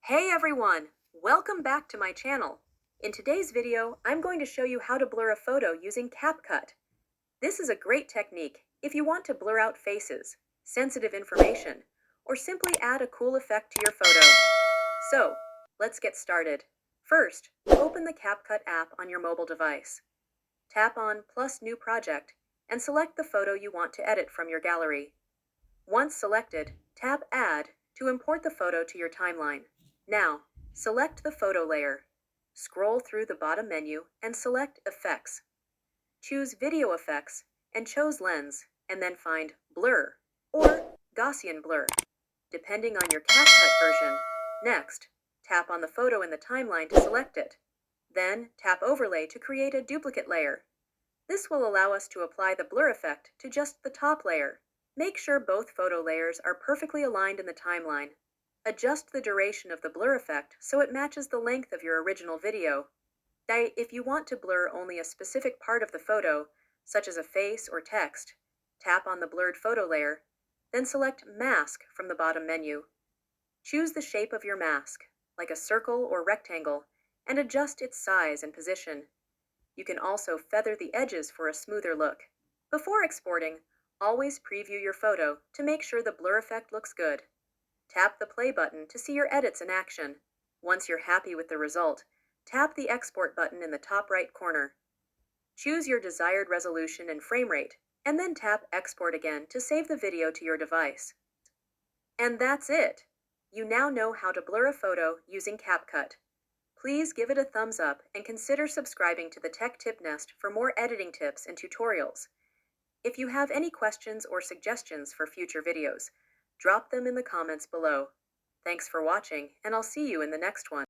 Hey everyone! Welcome back to my channel. In today's video, I'm going to show you how to blur a photo using CapCut. This is a great technique if you want to blur out faces, sensitive information, or simply add a cool effect to your photo. So, let's get started. First, open the CapCut app on your mobile device. Tap on plus New Project and select the photo you want to edit from your gallery. Once selected, tap Add to import the photo to your timeline. Now, select the photo layer. Scroll through the bottom menu and select Effects. Choose Video Effects and choose Lens, and then find Blur or Gaussian Blur, depending on your CapCut version. Next, tap on the photo in the timeline to select it. Then, tap Overlay to create a duplicate layer. This will allow us to apply the blur effect to just the top layer. Make sure both photo layers are perfectly aligned in the timeline. Adjust the duration of the blur effect so it matches the length of your original video. If you want to blur only a specific part of the photo, such as a face or text, tap on the blurred photo layer, then select Mask from the bottom menu. Choose the shape of your mask, like a circle or rectangle, and adjust its size and position. You can also feather the edges for a smoother look. Before exporting, always preview your photo to make sure the blur effect looks good. Tap the play button to see your edits in action. Once you're happy with the result, tap the export button in the top right corner. Choose your desired resolution and frame rate, and then tap Export again to save the video to your device. And that's it! You now know how to blur a photo using CapCut. Please give it a thumbs up and consider subscribing to the Tech Tip Nest for more editing tips and tutorials. If you have any questions or suggestions for future videos, drop them in the comments below. Thanks for watching, and I'll see you in the next one.